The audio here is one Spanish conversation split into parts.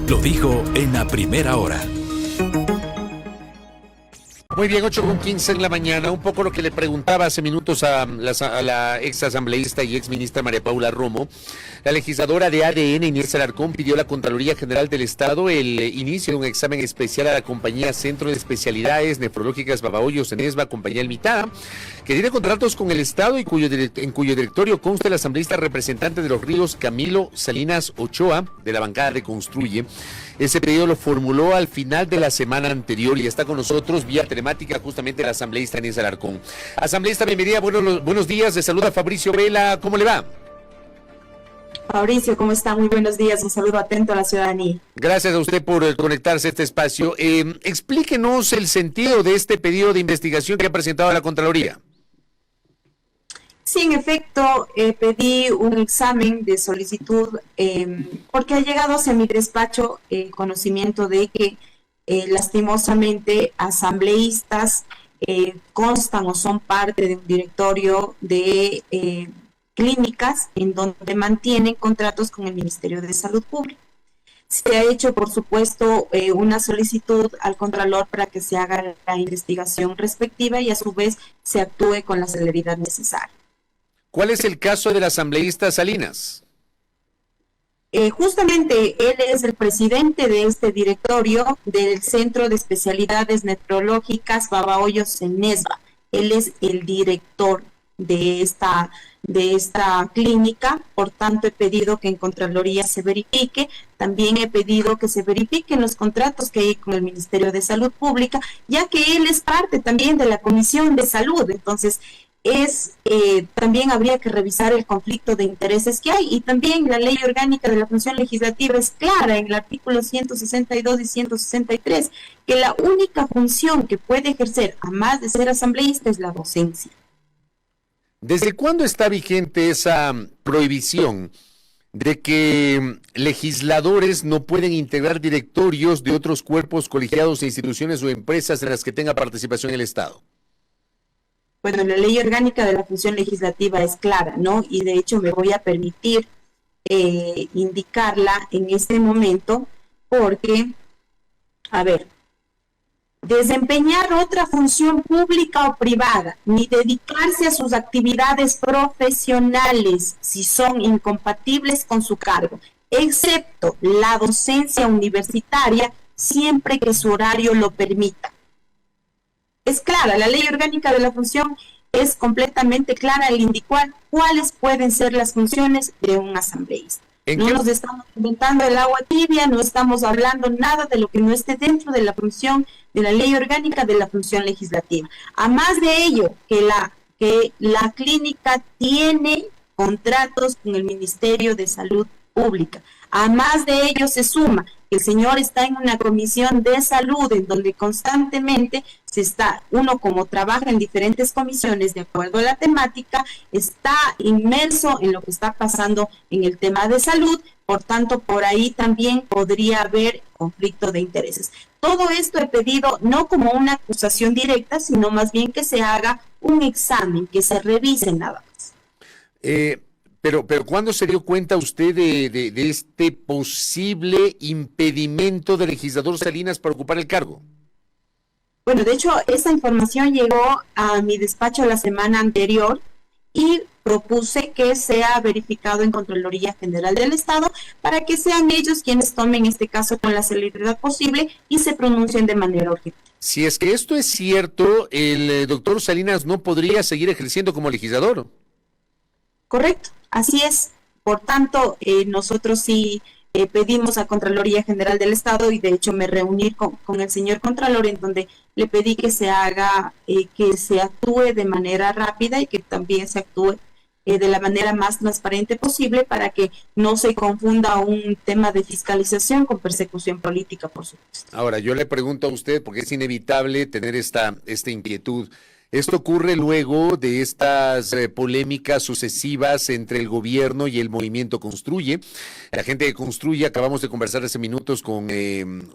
Lo dijo en la primera hora. Muy bien, 8:15 en la mañana. Un poco lo que le preguntaba hace minutos a la ex asambleísta y ex ministra María Paula Romo. La legisladora de ADN, Inés Alarcón, pidió a la Contraloría General del Estado el inicio de un examen especial a la compañía Centro de Especialidades Nefrológicas Babahoyos Enesba, compañía limitada, que tiene contratos con el Estado y en cuyo directorio consta el asambleísta representante de Los Ríos, Camilo Salinas Ochoa, de la bancada de Construye. Ese pedido lo formuló al final de la semana anterior y está con nosotros vía telemática justamente la asambleísta Inés Alarcón. Asambleísta, bienvenida, buenos días, le saluda Fabricio Vela, ¿cómo le va? Fabricio, ¿cómo está? Muy buenos días, un saludo atento a la ciudadanía. Gracias a usted por conectarse a este espacio. Explíquenos el sentido de este pedido de investigación que ha presentado la Contraloría. Sí, en efecto, pedí un examen de solicitud porque ha llegado hacia mi despacho el conocimiento de que lastimosamente asambleístas constan o son parte de un directorio de clínicas en donde mantienen contratos con el Ministerio de Salud Pública. Se ha hecho, por supuesto, una solicitud al Contralor para que se haga la investigación respectiva y a su vez se actúe con la celeridad necesaria. ¿Cuál es el caso del asambleísta Salinas? Justamente él es el presidente de este directorio del Centro de Especialidades Nefrológicas Babahoyos Enesba. Él es el director de esta clínica, por tanto he pedido que en Contraloría se verifique, también he pedido que se verifiquen los contratos que hay con el Ministerio de Salud Pública, ya que él es parte también de la Comisión de Salud, entonces también habría que revisar el conflicto de intereses que hay, y también la ley orgánica de la función legislativa es clara en el artículo 162 y 163, que la única función que puede ejercer, a más de ser asambleísta, es la docencia. ¿Desde cuándo está vigente esa prohibición de que legisladores no pueden integrar directorios de otros cuerpos colegiados e instituciones o empresas en las que tenga participación el Estado? Bueno, la ley orgánica de la función legislativa es clara, ¿no? Y de hecho me voy a permitir indicarla en este momento porque, a ver, desempeñar otra función pública o privada, ni dedicarse a sus actividades profesionales si son incompatibles con su cargo, excepto la docencia universitaria, siempre que su horario lo permita. Es clara, la ley orgánica de la función es completamente clara al indicar cuáles pueden ser las funciones de un asambleísta. No nos estamos inventando el agua tibia, no estamos hablando nada de lo que no esté dentro de la función de la ley orgánica de la función legislativa. A más de ello, que la clínica tiene contratos con el Ministerio de Salud Pública. A más de ello se suma que el señor está en una comisión de salud en donde constantemente uno como trabaja en diferentes comisiones de acuerdo a la temática, está inmerso en lo que está pasando en el tema de salud, por tanto por ahí también podría haber conflicto de intereses. Todo esto he pedido no como una acusación directa, sino más bien que se haga un examen, que se revise nada más. Pero ¿cuándo se dio cuenta usted de este posible impedimento del legislador Salinas para ocupar el cargo? Bueno, de hecho, esa información llegó a mi despacho la semana anterior y propuse que sea verificado en Contraloría General del Estado para que sean ellos quienes tomen este caso con la celeridad posible y se pronuncien de manera urgente. Si es que esto es cierto, el doctor Salinas no podría seguir ejerciendo como legislador. Correcto, así es. Por tanto, nosotros sí pedimos a Contraloría General del Estado y de hecho me reuní con el señor Contralor en donde le pedí que se haga, que se actúe de manera rápida y que también se actúe de la manera más transparente posible para que no se confunda un tema de fiscalización con persecución política, por supuesto. Ahora, yo le pregunto a usted, porque es inevitable tener esta inquietud. Esto ocurre luego de estas polémicas sucesivas entre el gobierno y el movimiento Construye. La gente de Construye, acabamos de conversar hace minutos con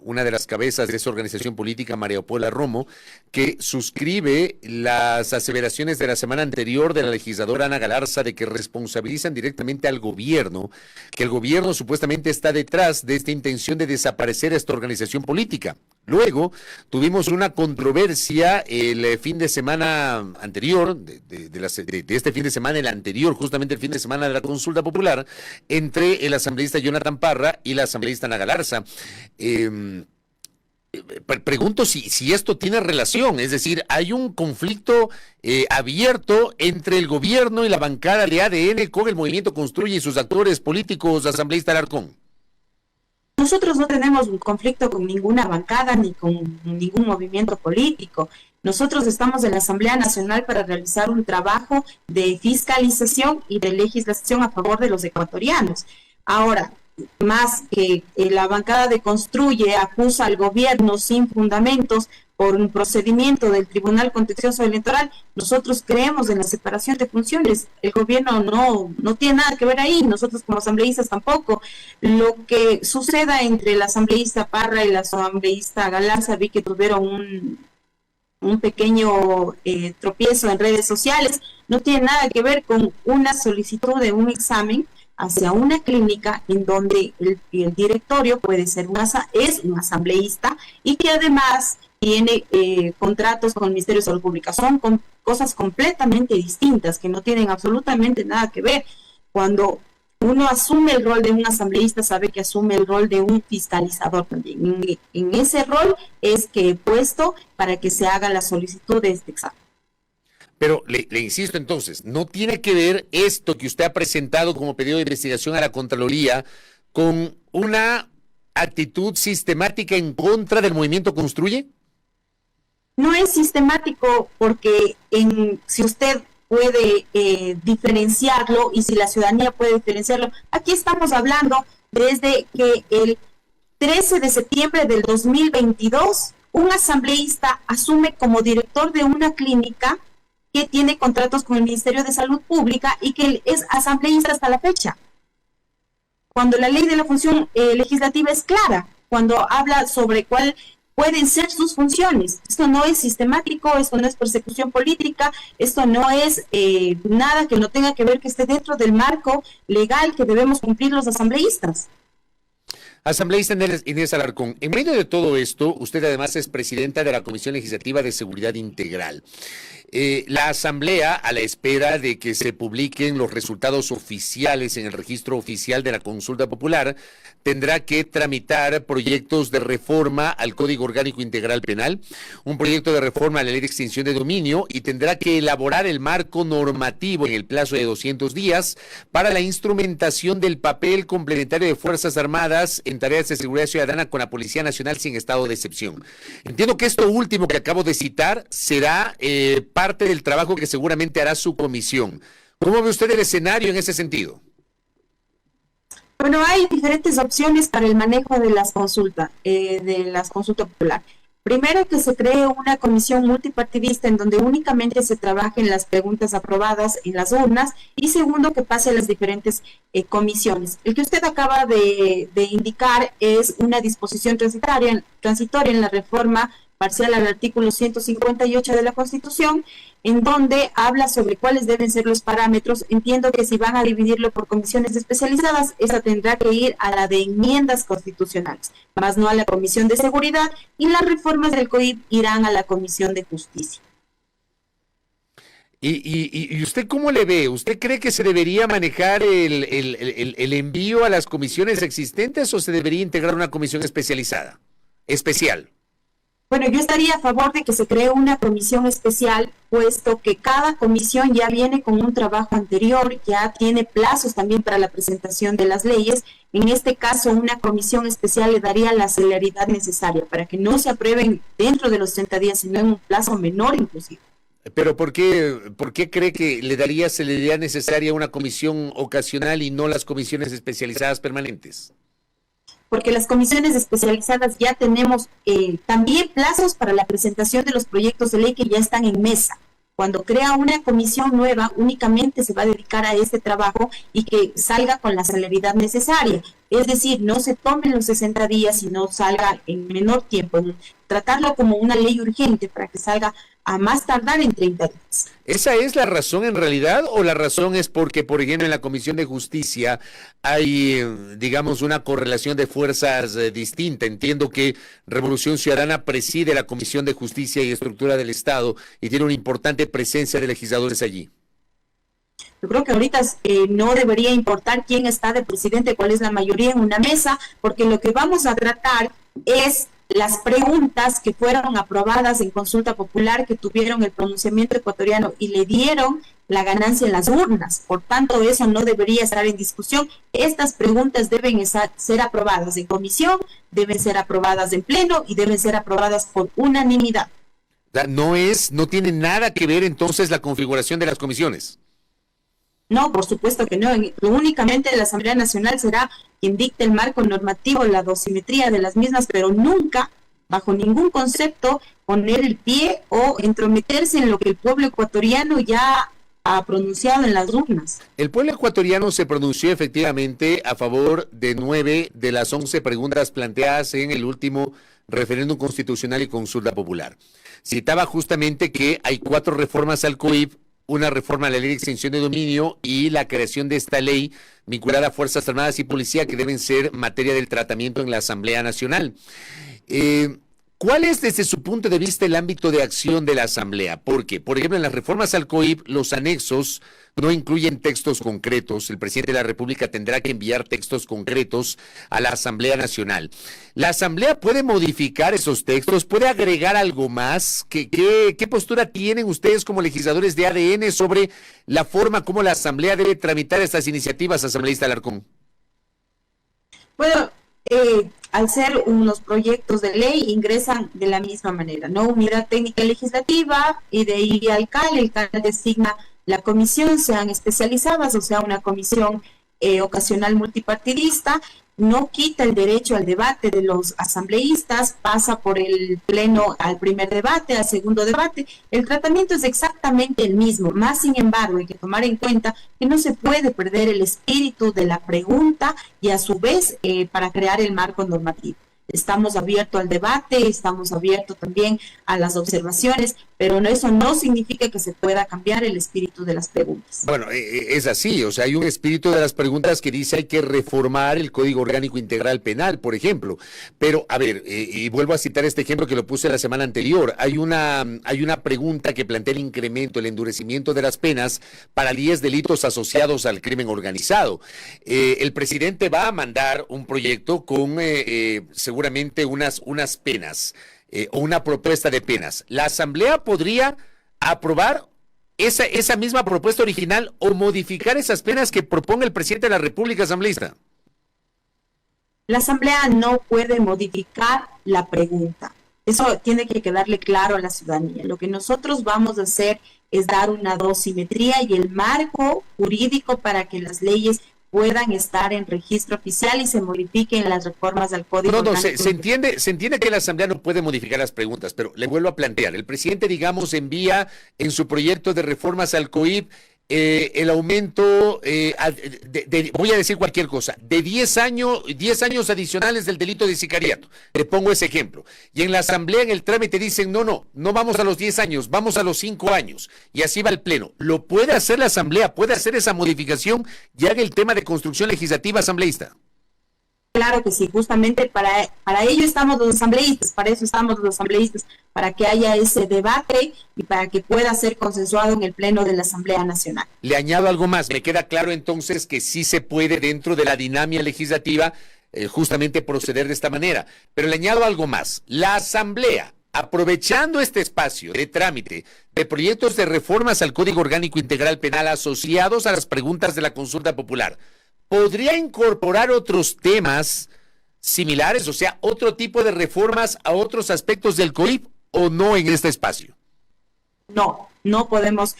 una de las cabezas de esa organización política, María Paula Romo, que suscribe las aseveraciones de la semana anterior de la legisladora Ana Galarza de que responsabilizan directamente al gobierno, que el gobierno supuestamente está detrás de esta intención de desaparecer esta organización política. Luego tuvimos una controversia el fin de semana anterior, de este fin de semana, el anterior, justamente el fin de semana de la consulta popular, entre el asambleísta Jonathan Parra y la asambleísta Ana Galarza. Pregunto si esto tiene relación, es decir, hay un conflicto abierto entre el gobierno y la bancada de ADN con el movimiento Construye y sus actores políticos, asambleísta Alarcón. Nosotros no tenemos un conflicto con ninguna bancada ni con ningún movimiento político. Nosotros estamos en la Asamblea Nacional para realizar un trabajo de fiscalización y de legislación a favor de los ecuatorianos. Ahora, más que la bancada de Construye acusa al gobierno sin fundamentos por un procedimiento del Tribunal Contencioso Electoral, nosotros creemos en la separación de funciones. El gobierno no tiene nada que ver ahí, nosotros como asambleístas tampoco. Lo que suceda entre el asambleísta Parra y la asambleísta Galarza, vi que tuvieron un pequeño tropiezo en redes sociales, no tiene nada que ver con una solicitud de un examen hacia una clínica en donde el directorio puede ser es un asambleísta y que además tiene contratos con el Ministerio de Salud Pública. Son cosas completamente distintas que no tienen absolutamente nada que ver. Cuando uno asume el rol de un asambleísta, sabe que asume el rol de un fiscalizador también. En ese rol es que he puesto para que se haga la solicitud de este examen. Pero le insisto entonces, ¿no tiene que ver esto que usted ha presentado como pedido de investigación a la Contraloría con una actitud sistemática en contra del movimiento Construye? No es sistemático porque si usted puede diferenciarlo y si la ciudadanía puede diferenciarlo, aquí estamos hablando desde que el 13 de septiembre del 2022 un asambleísta asume como director de una clínica que tiene contratos con el Ministerio de Salud Pública y que es asambleísta hasta la fecha. Cuando la ley de la función legislativa es clara, cuando habla sobre cuál pueden ser sus funciones. Esto no es sistemático, esto no es persecución política, esto no es nada que no tenga que ver, que esté dentro del marco legal que debemos cumplir los asambleístas. Asambleísta Inés Alarcón, en medio de todo esto, usted además es presidenta de la Comisión Legislativa de Seguridad Integral. La Asamblea, a la espera de que se publiquen los resultados oficiales en el registro oficial de la consulta popular, tendrá que tramitar proyectos de reforma al Código Orgánico Integral Penal, un proyecto de reforma a la Ley de Extinción de Dominio y tendrá que elaborar el marco normativo en el plazo de 200 días para la instrumentación del papel complementario de Fuerzas Armadas en tareas de seguridad ciudadana con la Policía Nacional sin estado de excepción. Entiendo que esto último que acabo de citar será parte del trabajo que seguramente hará su comisión. ¿Cómo ve usted el escenario en ese sentido? Bueno, hay diferentes opciones para el manejo de las consultas populares. Primero, que se cree una comisión multipartidista en donde únicamente se trabajen las preguntas aprobadas en las urnas, y segundo, que pase a las diferentes comisiones. El que usted acaba de indicar es una disposición transitoria en la reforma parcial al artículo 158 de la Constitución, en donde habla sobre cuáles deben ser los parámetros. Entiendo que si van a dividirlo por comisiones especializadas, esa tendrá que ir a la de enmiendas constitucionales, más no a la Comisión de Seguridad, y las reformas del COIP irán a la Comisión de Justicia. ¿Y usted cómo le ve? ¿Usted cree que se debería manejar el envío a las comisiones existentes o se debería integrar una comisión especial? Bueno, yo estaría a favor de que se cree una comisión especial, puesto que cada comisión ya viene con un trabajo anterior, ya tiene plazos también para la presentación de las leyes. En este caso, una comisión especial le daría la celeridad necesaria para que no se aprueben dentro de los 60 días, sino en un plazo menor inclusive. ¿Pero por qué cree que le daría celeridad necesaria a una comisión ocasional y no las comisiones especializadas permanentes? Porque las comisiones especializadas ya tenemos también plazos para la presentación de los proyectos de ley que ya están en mesa. cuando crea una comisión nueva, únicamente se va a dedicar a este trabajo y que salga con la celeridad necesaria. Es decir, no se tomen los 60 días y no salga en menor tiempo. Tratarlo como una ley urgente para que salga a más tardar en 30 días. ¿Esa es la razón en realidad o la razón es porque, por ejemplo, en la Comisión de Justicia hay, digamos, una correlación de fuerzas distinta? Entiendo que Revolución Ciudadana preside la Comisión de Justicia y Estructura del Estado y tiene una importante presencia de legisladores allí. Yo creo que ahorita no debería importar quién está de presidente, cuál es la mayoría en una mesa, porque lo que vamos a tratar es las preguntas que fueron aprobadas en consulta popular, que tuvieron el pronunciamiento ecuatoriano y le dieron la ganancia en las urnas. Por tanto, eso no debería estar en discusión. Estas preguntas deben ser aprobadas en comisión, deben ser aprobadas en pleno y deben ser aprobadas por unanimidad. No tiene nada que ver entonces la configuración de las comisiones. No, por supuesto que no. Únicamente la Asamblea Nacional será quien dicte el marco normativo, la dosimetría de las mismas, pero nunca, bajo ningún concepto, poner el pie o entrometerse en lo que el pueblo ecuatoriano ya ha pronunciado en las urnas. El pueblo ecuatoriano se pronunció efectivamente a favor de 9 de las 11 preguntas planteadas en el último referéndum constitucional y consulta popular. Citaba justamente que hay 4 reformas al COIP, una reforma a la ley de extinción de dominio y la creación de esta ley vinculada a Fuerzas Armadas y Policía que deben ser materia del tratamiento en la Asamblea Nacional. ¿Cuál es desde su punto de vista el ámbito de acción de la Asamblea? Porque, por ejemplo, en las reformas al COIP, los anexos no incluyen textos concretos. El presidente de la República tendrá que enviar textos concretos a la Asamblea Nacional. ¿La Asamblea puede modificar esos textos? ¿Puede agregar algo más? ¿Qué postura tienen ustedes como legisladores de ADN sobre la forma como la Asamblea debe tramitar estas iniciativas, asambleísta Alarcón? Bueno, al ser unos proyectos de ley, ingresan de la misma manera, ¿no? Unidad técnica legislativa y de ahí el CAL designa la comisión, sean especializadas o sea una comisión ocasional multipartidista, no quita el derecho al debate de los asambleístas, pasa por el pleno al primer debate, al segundo debate, el tratamiento es exactamente el mismo, más sin embargo hay que tomar en cuenta que no se puede perder el espíritu de la pregunta y a su vez para crear el marco normativo. Estamos abiertos al debate, estamos abiertos también a las observaciones, pero eso no significa que se pueda cambiar el espíritu de las preguntas. Bueno, es así, o sea, hay un espíritu de las preguntas que dice hay que reformar el Código Orgánico Integral Penal, por ejemplo. Pero, a ver, y vuelvo a citar este ejemplo que lo puse la semana anterior, hay una pregunta que plantea el incremento, el endurecimiento de las penas para 10 delitos asociados al crimen organizado. El presidente va a mandar un proyecto con seguramente unas penas o una propuesta de penas. La Asamblea podría aprobar esa misma propuesta original o modificar esas penas que proponga el presidente de la República, asambleísta. La Asamblea no puede modificar la pregunta. Eso tiene que quedarle claro a la ciudadanía. Lo que nosotros vamos a hacer es dar una dosimetría y el marco jurídico para que las leyes puedan estar en registro oficial y se modifiquen las reformas al Código. Se entiende que la Asamblea no puede modificar las preguntas, pero le vuelvo a plantear, el presidente, digamos, envía en su proyecto de reformas al COIP el aumento, voy a decir cualquier cosa, de 10 años adicionales del delito de sicariato. Le pongo ese ejemplo. Y en la Asamblea, en el trámite, dicen, no vamos a los 10 años, vamos a los 5 años. Y así va el Pleno. ¿Lo puede hacer la Asamblea? ¿Puede hacer esa modificación y haga el tema de construcción legislativa, asambleísta? Claro que sí, justamente para ello estamos los asambleístas, para eso estamos los asambleístas, para que haya ese debate y para que pueda ser consensuado en el Pleno de la Asamblea Nacional. Le añado algo más, me queda claro entonces que sí se puede dentro de la dinámica legislativa justamente proceder de esta manera, pero le añado algo más, la Asamblea, aprovechando este espacio de trámite de proyectos de reformas al Código Orgánico Integral Penal asociados a las preguntas de la consulta popular, ¿podría incorporar otros temas similares, o sea, otro tipo de reformas a otros aspectos del COIP o no en este espacio? No podemos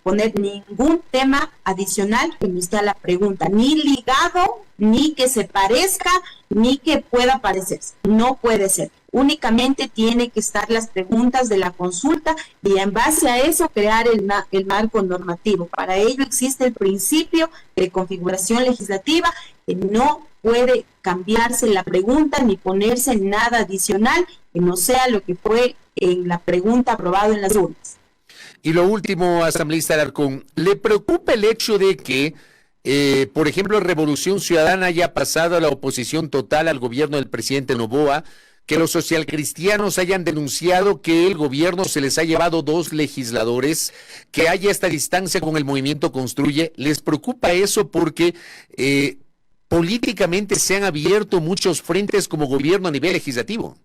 poner ningún tema adicional que no esté a la pregunta, ni ligado, ni que se parezca, ni que pueda parecerse. No puede ser. Únicamente tiene que estar las preguntas de la consulta y en base a eso crear el marco normativo. Para ello existe el principio de configuración legislativa, que no puede cambiarse la pregunta ni ponerse nada adicional que no sea lo que fue en la pregunta aprobada en las urnas. Y lo último, asambleísta Alarcón, ¿le preocupa el hecho de que, por ejemplo, Revolución Ciudadana haya pasado a la oposición total al gobierno del presidente Noboa, que los socialcristianos hayan denunciado que el gobierno se les ha llevado 2 legisladores, que haya esta distancia con el movimiento Construye? ¿Les preocupa eso porque políticamente se han abierto muchos frentes como gobierno a nivel legislativo?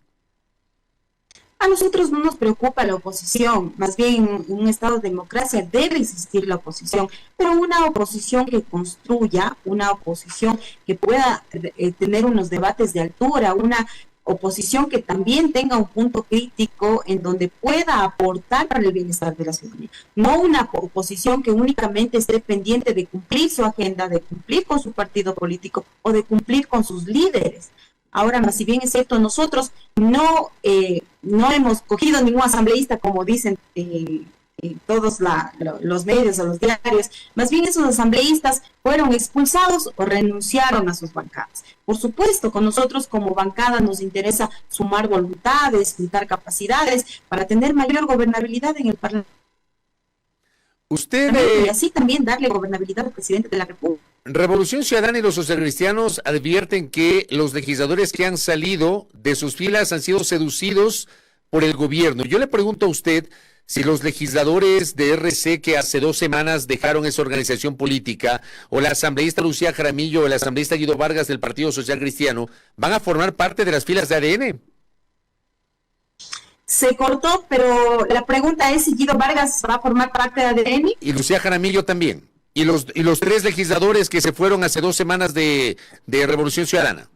A nosotros no nos preocupa la oposición, más bien en un Estado de democracia debe existir la oposición, pero una oposición que construya, una oposición que pueda tener unos debates de altura, una oposición que también tenga un punto crítico en donde pueda aportar para el bienestar de la ciudadanía. No una oposición que únicamente esté pendiente de cumplir su agenda, de cumplir con su partido político o de cumplir con sus líderes. Ahora, más si bien es cierto, nosotros no hemos cogido ningún asambleísta, como dicen todos los medios o los diarios. Más bien esos asambleístas fueron expulsados o renunciaron a sus bancadas. Por supuesto, con nosotros como bancada nos interesa sumar voluntades, juntar capacidades para tener mayor gobernabilidad en el Parlamento. Y así también darle gobernabilidad al presidente de la República. Revolución Ciudadana y los socialcristianos advierten que los legisladores que han salido de sus filas han sido seducidos por el gobierno. Yo le pregunto a usted si los legisladores de RC que hace 2 semanas dejaron esa organización política, o la asambleísta Lucía Jaramillo o el asambleísta Guido Vargas del Partido Social Cristiano, van a formar parte de las filas de ADN. Se cortó, pero la pregunta es si Guido Vargas va a formar parte de ADN. Y Lucía Jaramillo también. Y los 3 legisladores que se fueron hace 2 semanas de Revolución Ciudadana.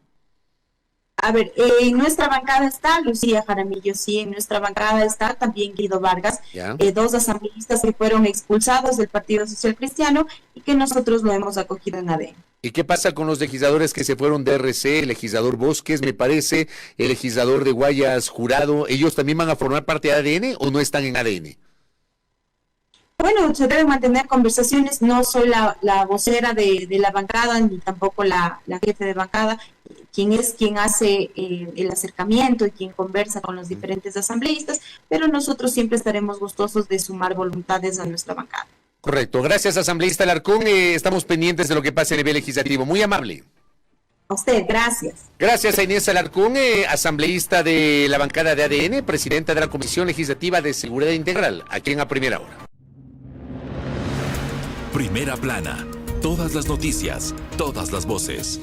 A ver, en nuestra bancada está Lucía Jaramillo, sí, en nuestra bancada está también Guido Vargas, 2 asambleístas que fueron expulsados del Partido Social Cristiano y que nosotros lo hemos acogido en ADN. ¿Y qué pasa con los legisladores que se fueron de RC, el legislador Bosques, me parece, el legislador de Guayas Jurado? ¿Ellos también van a formar parte de ADN o no están en ADN? Bueno, se deben mantener conversaciones. No soy la vocera de la bancada, ni tampoco la jefe de bancada, quien hace el acercamiento y quien conversa con los diferentes asambleístas, pero nosotros siempre estaremos gustosos de sumar voluntades a nuestra bancada. Correcto. Gracias, asambleísta Alarcón. Estamos pendientes de lo que pase a nivel legislativo. Muy amable. A usted, gracias. Gracias a Inés Alarcón, asambleísta de la bancada de ADN, presidenta de la Comisión Legislativa de Seguridad Integral, aquí en A Primera Hora. Primera Plana. Todas las noticias, todas las voces.